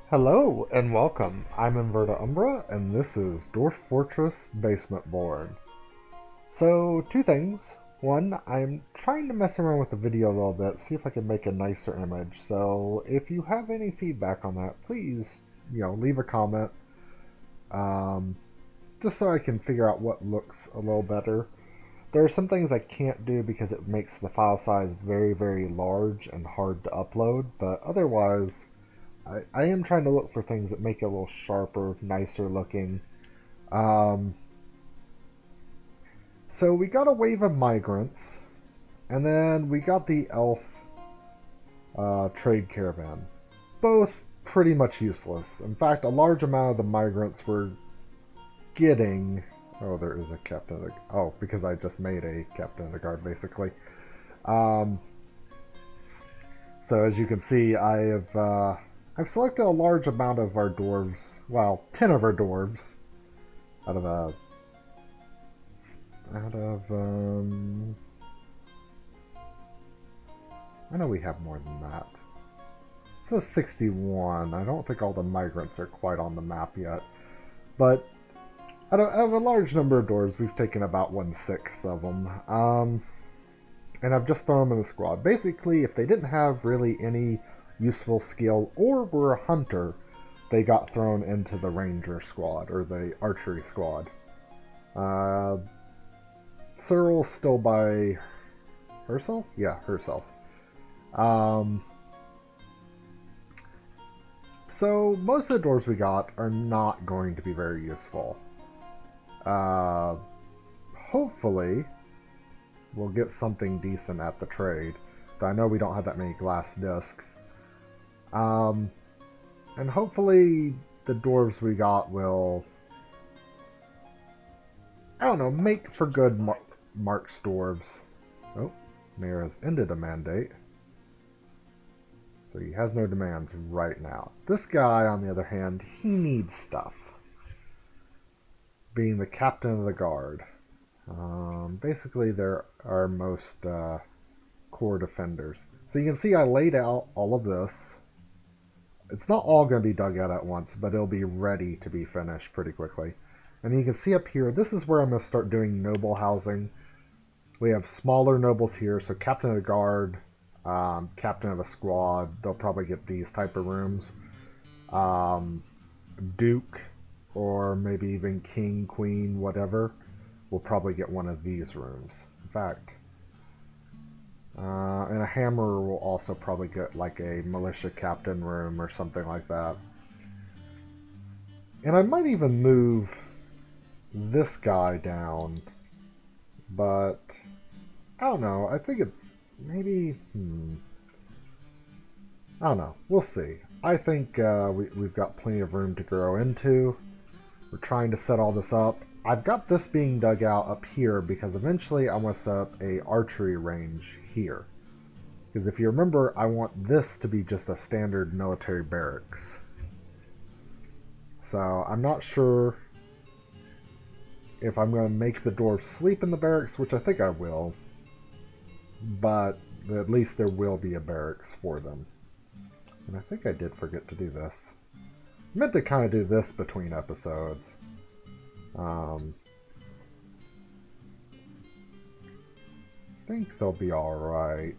Hello and welcome. I'm Inverta Umbra and this is Dwarf Fortress BasmentBorn. So, two things. One, I'm trying to mess around with the video a little bit, see if I can make a nicer image. So, if you have any feedback on that, please, leave a comment. Um, just so I can figure out what looks a little better. There are some things I can't do because it makes the file size very, very large and hard to upload, but otherwise, I am trying to look for things that make it a little sharper, nicer looking. Um, so we got a wave of migrants, and then we got the elf trade caravan. Both pretty much useless. In fact, a large amount of the migrants were getting... Oh, there is a captain of the... Oh, because I just made a captain of the guard, basically. Um, so as you can see, I've selected a large amount of our dwarves, well, 10 of our dwarves, out of I know we have more than that. It says 61. I don't think all the migrants are quite on the map yet, but out of a large number of dwarves, we've taken about 1/6 of them. And I've just thrown them in the squad. Basically, if they didn't have really any useful skill or were a hunter, they got thrown into the ranger squad or the archery squad. Cyril's still by herself? Yeah, herself. So most of the dwarves we got are not going to be very useful. Hopefully we'll get something decent at the trade. But I know we don't have that many glass discs. And hopefully the dwarves we got will, I don't know, make for good marks dwarves. Oh, Mayor has ended a mandate. So he has no demands right now. This guy, on the other hand, he needs stuff. Being the captain of the guard. Basically, they're our most core defenders. So you can see I laid out all of this. It's not all going to be dug out at once, but it'll be ready to be finished pretty quickly. And you can see up here, this is where I'm going to start doing noble housing. We have smaller nobles here, so captain of the guard, captain of a squad, they'll probably get these type of rooms. Duke, or maybe even king, queen, whatever, will probably get one of these rooms. In fact, and a hammerer will also probably get like a militia captain room or something like that. And I might even move this guy down, but I don't know. I think it's maybe, I don't know. We'll see. I think we've got plenty of room to grow into. We're trying to set all this up. I've got this being dug out up here because eventually I want to set up a archery range here. Because if you remember, I want this to be just a standard military barracks. So I'm not sure if I'm going to make the dwarves sleep in the barracks, which I think I will. But at least there will be a barracks for them. And I think I did forget to do this. I meant to kind of do this between episodes. I think they'll be alright.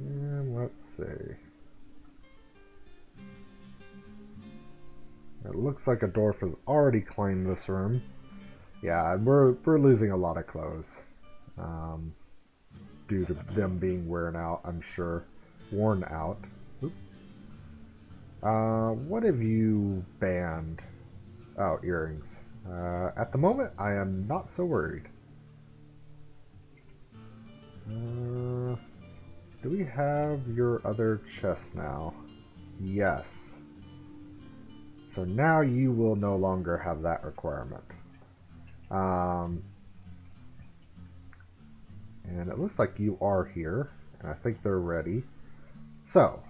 And let's see. It looks like a dwarf has already claimed this room. Yeah, we're losing a lot of clothes. Due to them being worn out, I'm sure. Worn out. Oop. What have you banned? Oh, earrings. At the moment, I am not so worried. Do we have your other chest now? Yes. So now you will no longer have that requirement. And it looks like you are here. And I think they're ready. So,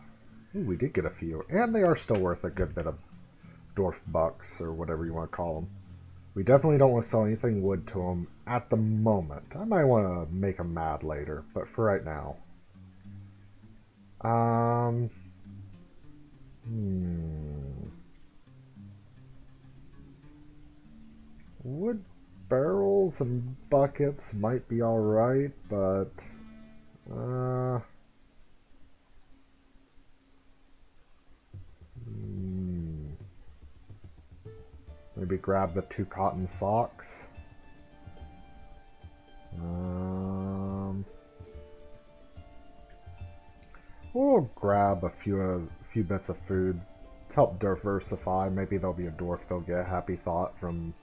ooh, we did get a few. And they are still worth a good bit of dwarf bucks, or whatever you want to call them. We definitely don't want to sell anything wood to them at the moment. I might want to make them mad later, but for right now. Um, Wood barrels and buckets might be alright, but uh, maybe grab the 2 cotton socks. We'll grab a few bits of food to help diversify. Maybe there'll be a dwarf that'll get a happy thought from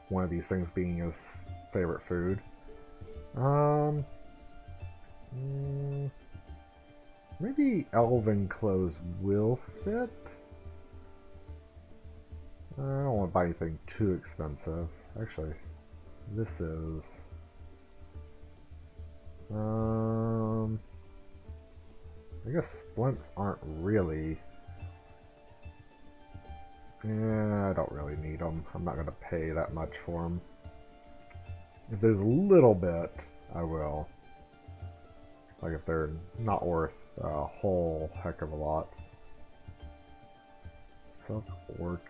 one of these things being his favorite food. Maybe elven clothes will fit. I don't want to buy anything too expensive. Actually, this is... I guess splints aren't really... I don't really need them. I'm not going to pay that much for them. If there's a little bit, I will. Like if they're not worth a whole heck of a lot. Silk or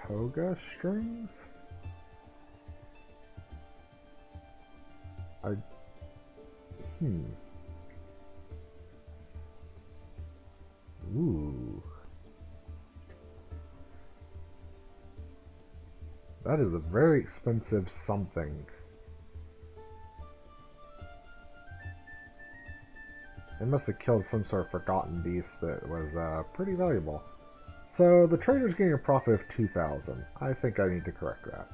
toga strings? Ooh. That is a very expensive something. They must have killed some sort of forgotten beast that was pretty valuable. So the trader's getting a profit of 2,000. I think I need to correct that.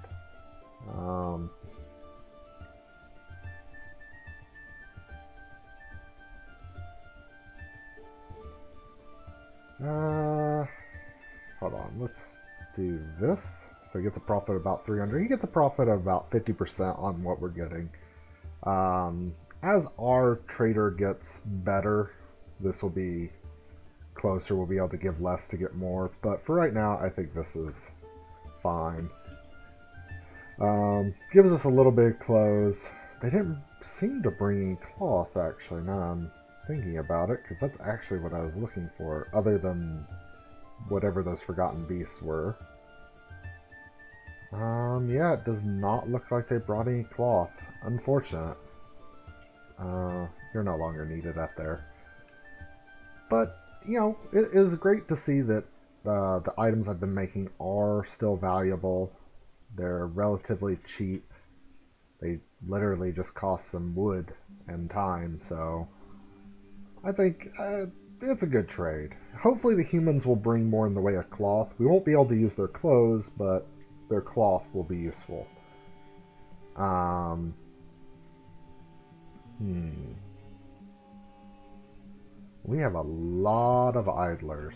Hold on, let's do this. So he gets a profit of about 300. He gets a profit of about 50% on what we're getting. As our trader gets better, this will be closer. We'll be able to give less to get more. But for right now, I think this is fine. Gives us a little bit of clothes. They didn't seem to bring any cloth, actually, now I'm thinking about it, because that's actually what I was looking for, other than whatever those forgotten beasts were. Yeah, it does not look like they brought any cloth. Unfortunate. You're no longer needed up there. But, you know, it is great to see that the items I've been making are still valuable. They're relatively cheap. They literally just cost some wood and time, so I think it's a good trade. Hopefully the humans will bring more in the way of cloth. We won't be able to use their clothes, but their cloth will be useful. We have a lot of idlers.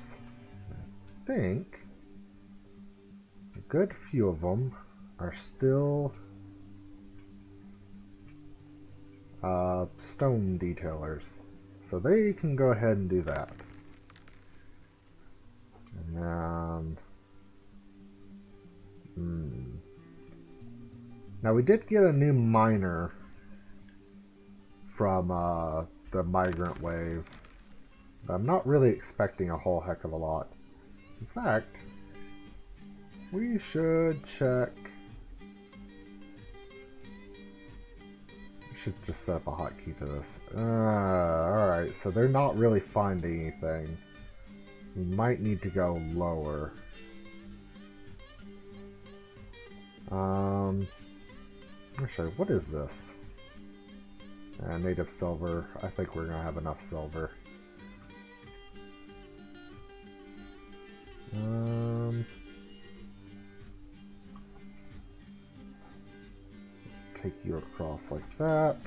I think a good few of them are still stone detailers. So they can go ahead and do that. And then... Now we did get a new miner from the migrant wave. But I'm not really expecting a whole heck of a lot. In fact, we should check. We should just set up a hotkey to this. Alright, so they're not really finding anything. We might need to go lower. Actually, what is this? Native silver. I think we're gonna have enough silver. Let's take you across like that.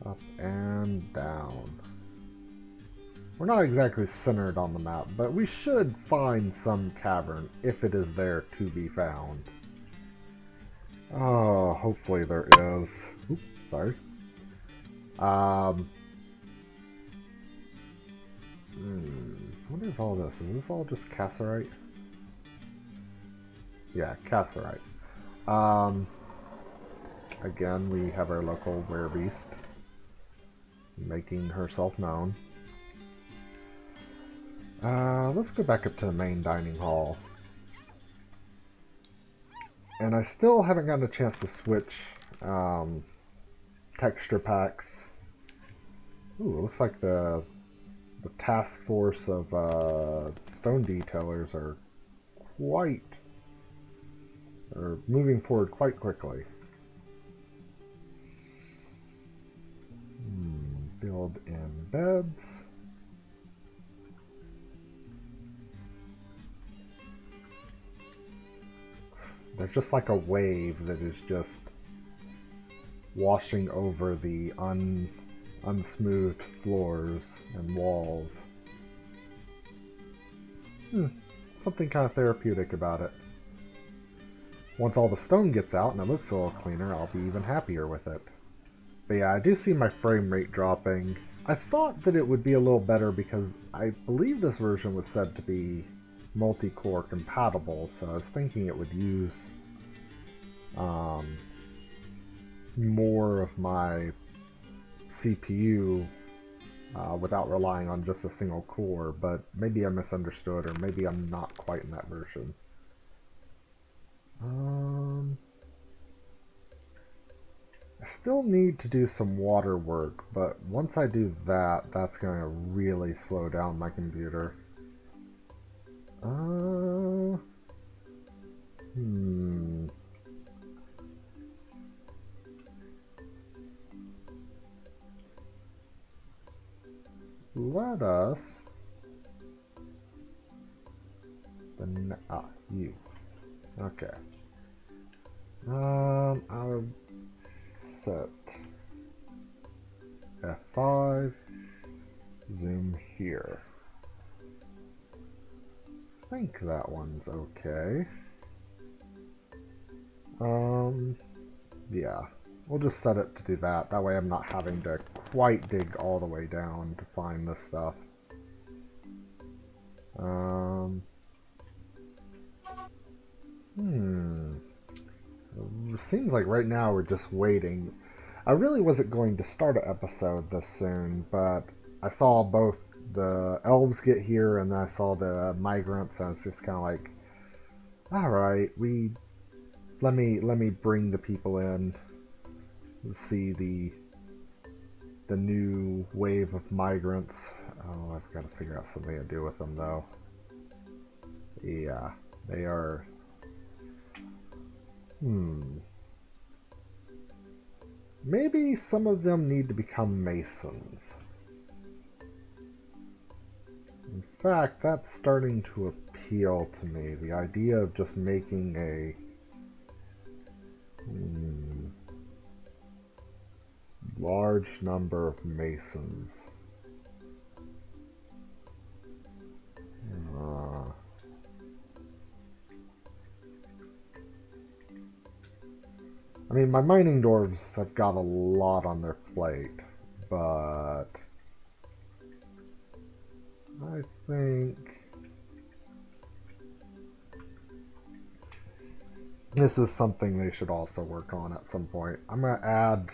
Up and down. We're not exactly centered on the map, but we should find some cavern if it is there to be found. Oh, hopefully there is. Oops, sorry. What is all this? Is this all just cassiterite? Yeah, cassiterite. Again, we have our local werebeast making herself known. Let's go back up to the main dining hall. And I still haven't gotten a chance to switch texture packs. Ooh, it looks like the task force of stone detailers are moving forward quite quickly. Build in beds. There's just like a wave that is just washing over the unsmoothed floors and walls. Something kind of therapeutic about it. Once all the stone gets out and it looks a little cleaner, I'll be even happier with it. But yeah, I do see my frame rate dropping. I thought that it would be a little better because I believe this version was said to be multi-core compatible, so I was thinking it would use more of my CPU without relying on just a single core, but maybe I misunderstood, or maybe I'm not quite in that version. I still need to do some water work, but once I do that, that's going to really slow down my computer. Let us... you. Okay. I'll set F5, zoom here. I think that one's okay. Yeah, we'll just set it to do that. That way I'm not having to quite dig all the way down to find this stuff. It seems like right now we're just waiting. I really wasn't going to start an episode this soon, but I saw both the elves get here and then I saw the migrants, and it's just kind of like, all right, let me bring the people in, see the new wave of migrants. Oh, I've got to figure out something to do with them though. Yeah, they are. Maybe some of them need to become masons. In fact, that's starting to appeal to me. The idea of just making a large number of masons. I mean, my mining dwarves have got a lot on their plate, but I think this is something they should also work on at some point. I'm going to add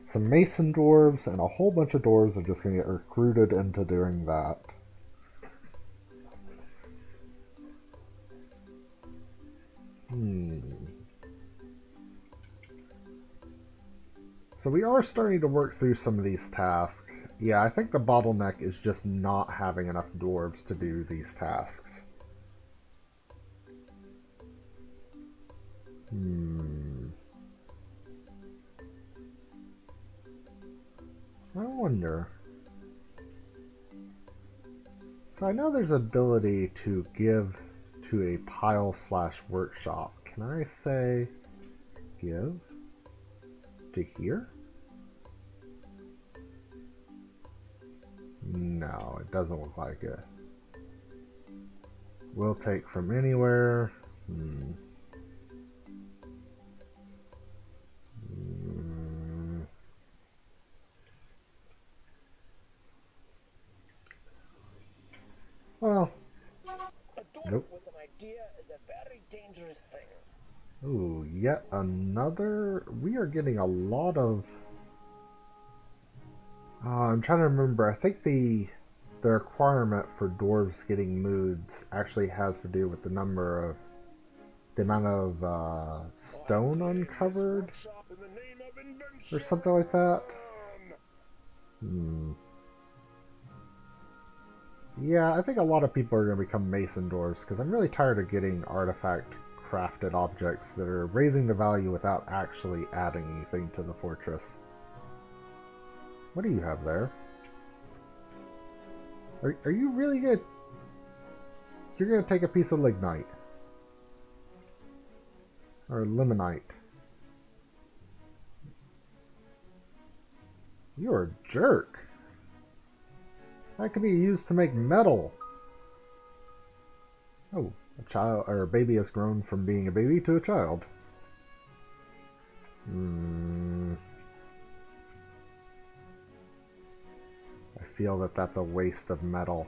some mason dwarves, and a whole bunch of dwarves are just going to get recruited into doing that. So we are starting to work through some of these tasks. Yeah, I think the bottleneck is just not having enough dwarves to do these tasks. I wonder. So I know there's ability to give to a pile/workshop. Can I say give to here? No, it doesn't look like it. We'll take from anywhere. dangerous thing. Ooh, yet another. We are getting a lot of. I'm trying to remember. I think the requirement for dwarves getting moods actually has to do with the amount of stone uncovered or something like that. Hmm. Yeah, I think a lot of people are going to become mason dwarves because I'm really tired of getting artifact crafted objects that are raising the value without actually adding anything to the fortress. What do you have there? Are you really gonna... You're gonna take a piece of lignite? Or limonite? You're a jerk. That could be used to make metal. Oh, a child or a baby has grown from being a baby to a child. I feel that that's a waste of metal.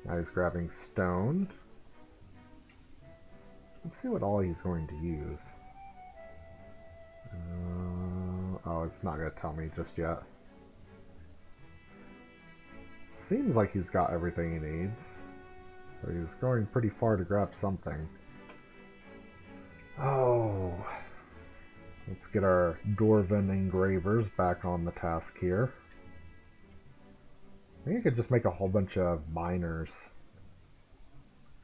Now he's grabbing stone. Let's see what all he's going to use. Oh, it's not going to tell me just yet. Seems like he's got everything he needs. So he's going pretty far to grab something. Oh. Let's get our Dwarven engravers back on the task here. I think I could just make a whole bunch of miners.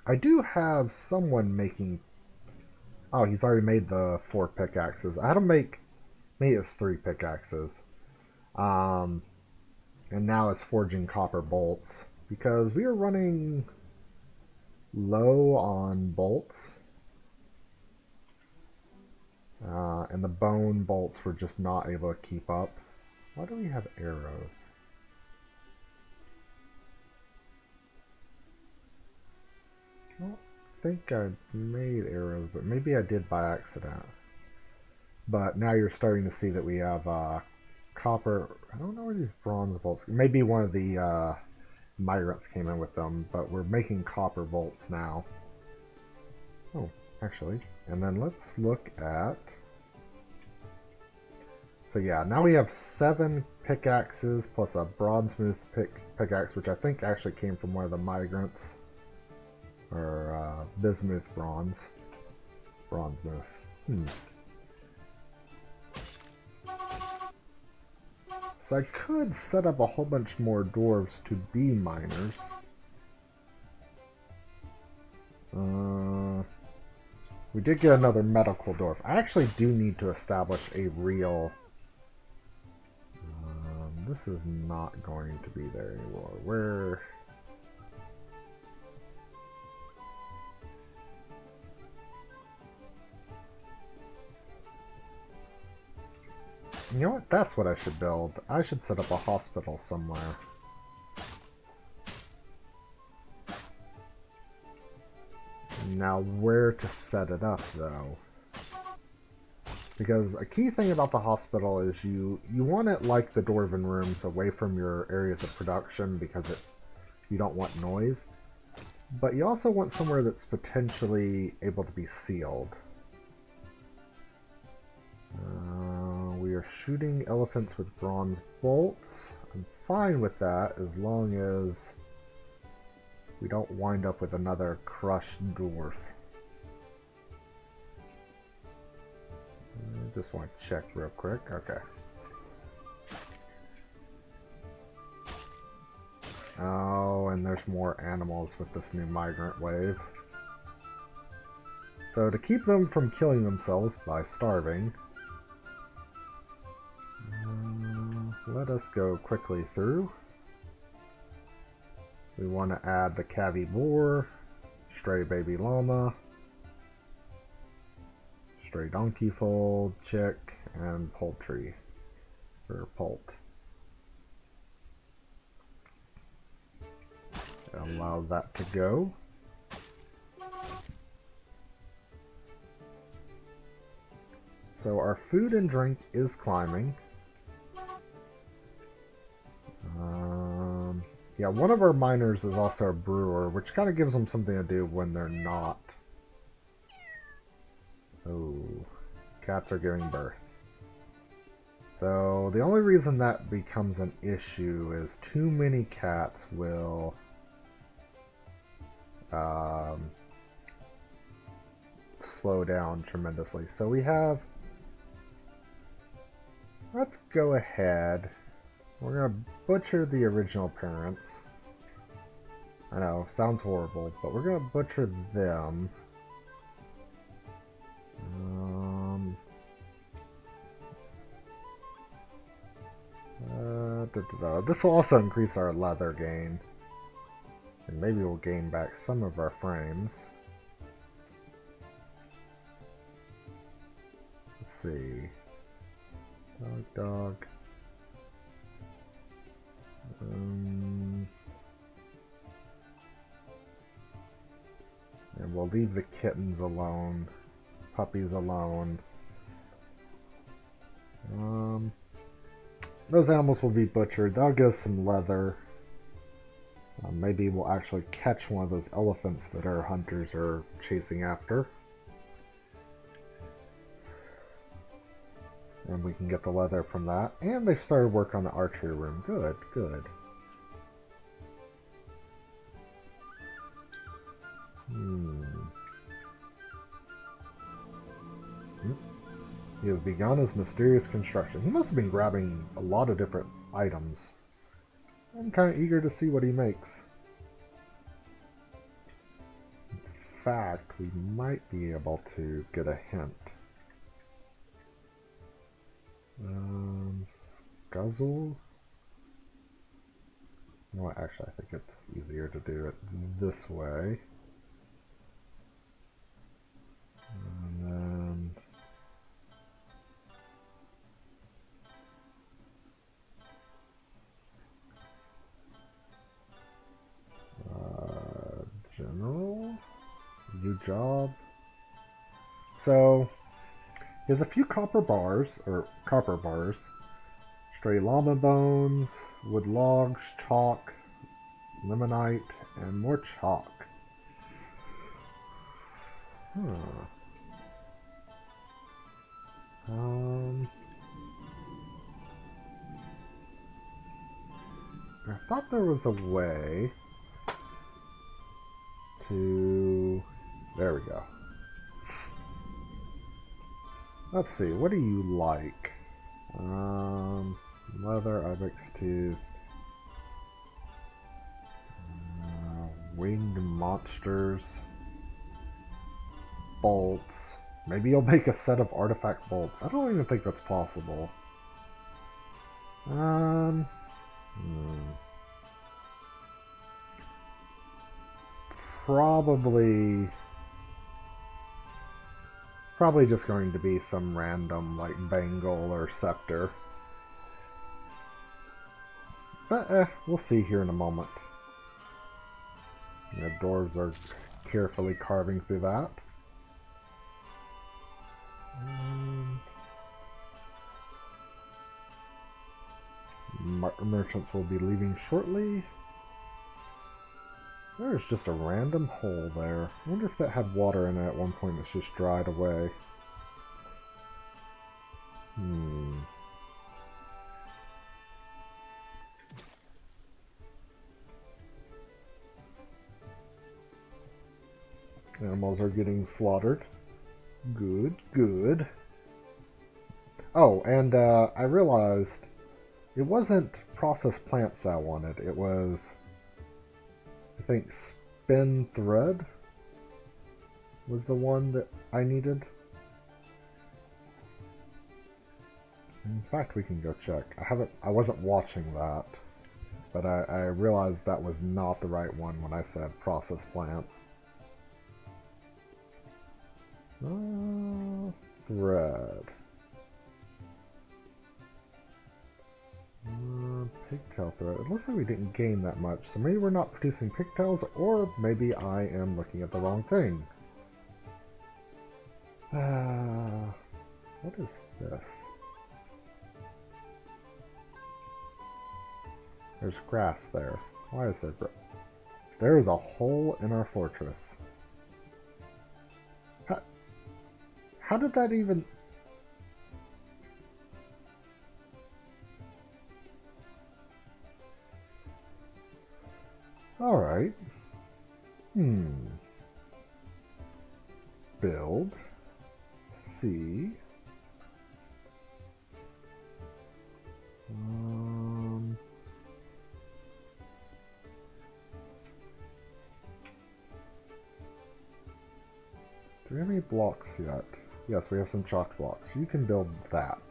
I do have someone making... Oh, he's already made the 4 pickaxes. I had him make... Maybe it's 3 pickaxes. And now it's forging copper bolts. Because we are running low on bolts. And the bone bolts were just not able to keep up. Why do we have arrows? I don't think I made arrows, but maybe I did by accident. But now you're starting to see that we have copper. I don't know where these bronze bolts. Maybe one of the migrants came in with them, but we're making copper bolts now. Oh, actually. And then let's look at... So yeah, now we have 7 pickaxes plus a bronze-smooth pickaxe, which I think actually came from one of the migrants. Or bismuth bronze. Bronze-smooth. So I could set up a whole bunch more dwarves to be miners. We did get another medical dwarf. I actually do need to establish a real... this is not going to be there anymore. Where... You know what? That's what I should build. I should set up a hospital somewhere. Now, where to set it up, though? Because a key thing about the hospital is you want it like the Dwarven rooms, away from your areas of production, because you don't want noise. But you also want somewhere that's potentially able to be sealed. We are shooting elephants with bronze bolts. I'm fine with that as long as we don't wind up with another crushed dwarf. I just want to check real quick. Okay. Oh, and there's more animals with this new migrant wave. So to keep them from killing themselves by starving, let us go quickly through. We want to add the Cavi boar, stray baby llama, stray donkey foal, chick, and poultry, or poult. Allow that to go. So our food and drink is climbing. Yeah, one of our miners is also a brewer, which kind of gives them something to do when they're not Oh, cats are giving birth. So the only reason that becomes an issue is too many cats will slow down tremendously. So we have, let's go ahead. We're going to butcher the original parents. I know, sounds horrible, but we're going to butcher them. This will also increase our leather gain. And maybe we'll gain back some of our frames. Let's see. Dog. And we'll leave the kittens alone. Puppies alone. Those animals will be butchered. That'll give us some leather. Maybe we'll actually catch one of those elephants that our hunters are chasing after. And we can get the leather from that. And they've started work on the archery room. Good, good. He has begun his mysterious construction. He must have been grabbing a lot of different items. I'm kind of eager to see what he makes. In fact, we might be able to get a hint. Guzzle? You know what, actually I think it's easier to do it this way. And then... general? New job? So, he has a few copper bars, stray llama bones, wood logs, chalk, limonite, and more chalk. I thought there was a way to... There we go. Let's see, what do you like? Leather, ibex tooth, winged monsters, bolts. Maybe you'll make a set of artifact bolts. I don't even think that's possible. Probably just going to be some random, like, bangle or scepter. But, we'll see here in a moment. The dwarves are carefully carving through that. Merchants will be leaving shortly. There's just a random hole there. I wonder if that had water in it at one point. It's just dried away. Animals are getting slaughtered. Good, good. Oh, and I realized it wasn't processed plants I wanted. It was... I think spin thread was the one that I needed. In fact, we can go check. I wasn't watching that, but I realized that was not the right one when I said processed plants. Thread. Pigtail thread. It looks like we didn't gain that much, so maybe we're not producing pigtails, or maybe I am looking at the wrong thing. What is this? There's grass there. Why is there grass? There is a hole in our fortress. How did that even... Alright. Build. C. Do we have any blocks yet? Yes, we have some chalk blocks. You can build that.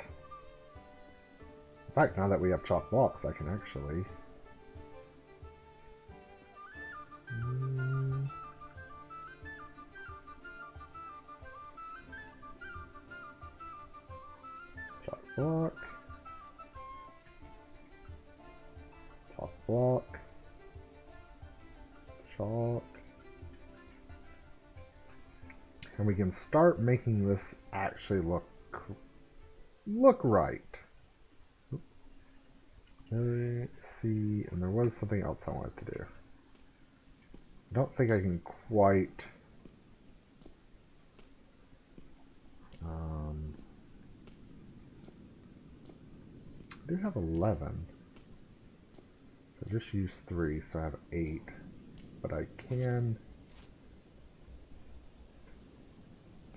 In fact, now that we have chalk blocks, I can actually... Chalk block. Chalk block. Chalk. And we can start making this actually look right. Let's see, and there was something else I wanted to do. I don't think I can quite... I do have 11. So just use 3, so I have 8. But I can...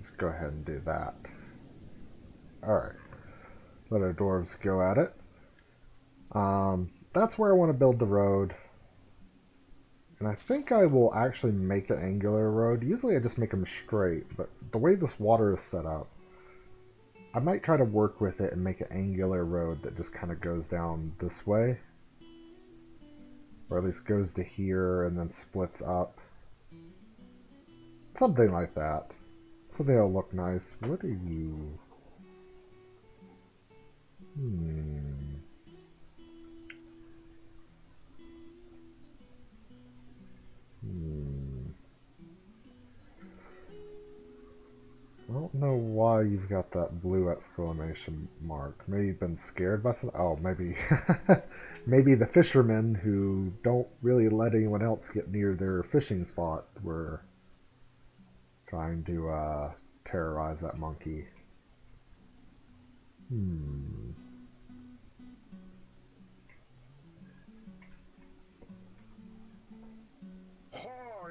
just go ahead and do that. Alright. Let our dwarves go at it. That's where I want to build the road. And I think I will actually make an angular road. Usually I just make them straight, but the way this water is set up, I might try to work with it and make an angular road that just kind of goes down this way. Or at least goes to here and then splits up. Something like that. Something that'll look nice. What are you? I don't know why you've got that blue exclamation mark. Maybe you've been scared by something? Oh, maybe... maybe the fishermen who don't really let anyone else get near their fishing spot were trying to terrorize that monkey.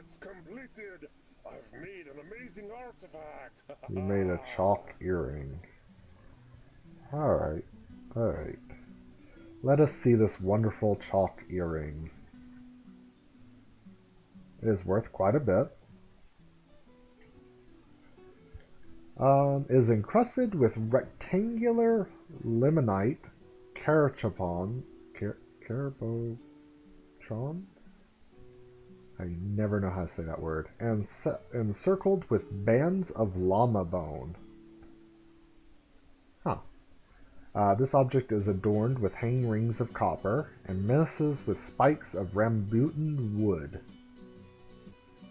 It's completed! I've made an amazing artifact! You made a chalk earring. Alright, alright. Let us see this wonderful chalk earring. It is worth quite a bit. It is encrusted with rectangular limonite carabochons. I never know how to say that word. And encircled with bands of llama bone. This object is adorned with hanging rings of copper and menaces with spikes of rambutan wood.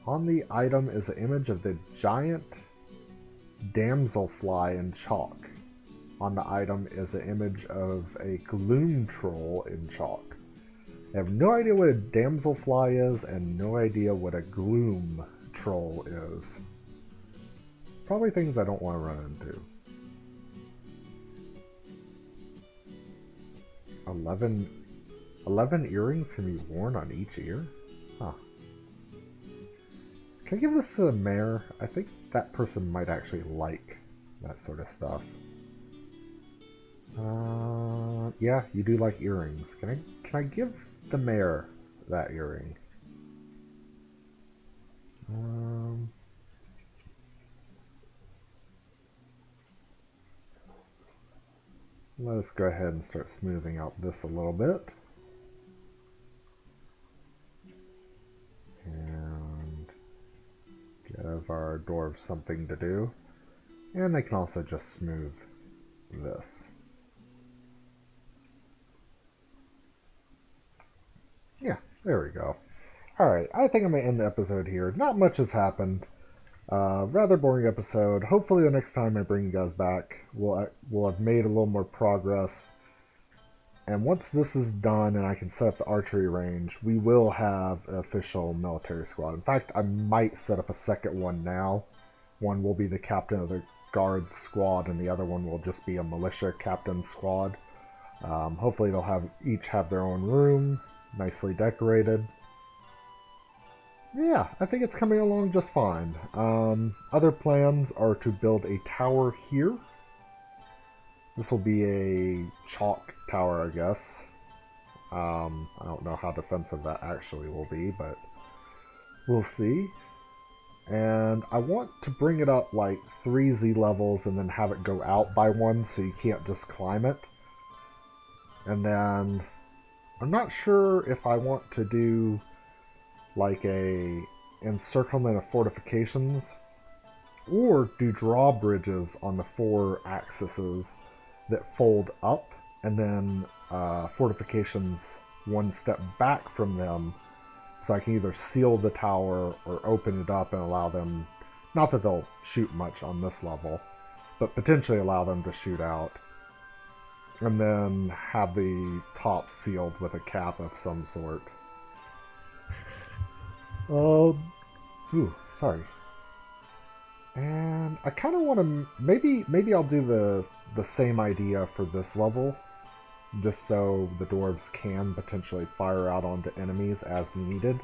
On the item is an image of the giant damselfly in chalk. On the item is an image of a gloom troll in chalk. I have no idea what a damselfly is and no idea what a gloom troll is. Probably things I don't want to run into. 11 earrings can be worn on each ear? Huh. Can I give this to the mayor? I think that person might actually like that sort of stuff. Yeah, you do like earrings. Can I give the mayor that earring? Let us go ahead and start smoothing out this a little bit. And give our dwarves something to do. And they can also just smooth this. Yeah, there we go. Alright, I think I'm going to end the episode here. Not much has happened. Rather boring episode. Hopefully the next time I bring you guys back, we'll have made a little more progress. And once this is done and I can set up the archery range, we will have an official military squad. In fact, I might set up a second one now. One will be the captain of the guard squad, and the other one will just be a militia captain squad. Hopefully they'll each have their own room, nicely decorated. Yeah, I think it's coming along just fine. Other plans are to build a tower here. This will be a chalk tower, I guess. I don't know how defensive that actually will be, but we'll see. And I want to bring it up like 3 Z levels and then have it go out by 1 so you can't just climb it. And then I'm not sure if I want to do like a encirclement of fortifications or do drawbridges on the 4 axes that fold up and then fortifications 1 step back from them, so I can either seal the tower or open it up and allow them, not that they'll shoot much on this level, but potentially allow them to shoot out. And then have the top sealed with a cap of some sort. Sorry. And I kind of want to, maybe I'll do the same idea for this level, just so the dwarves can potentially fire out onto enemies as needed.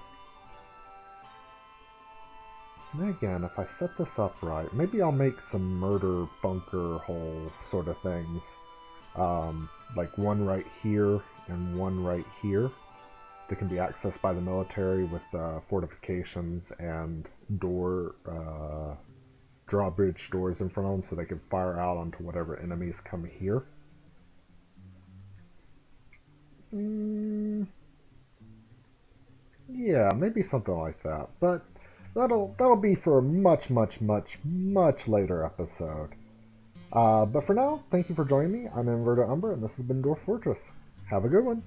And again, if I set this up right, maybe I'll make some murder bunker hole sort of things. Like 1 right here and 1 right here that can be accessed by the military with fortifications and drawbridge doors in front of them so they can fire out onto whatever enemies come here. Yeah, maybe something like that, but that'll be for a much later episode. But for now, thank you for joining me. I'm Inverted Umber, and this has been Dwarf Fortress. Have a good one.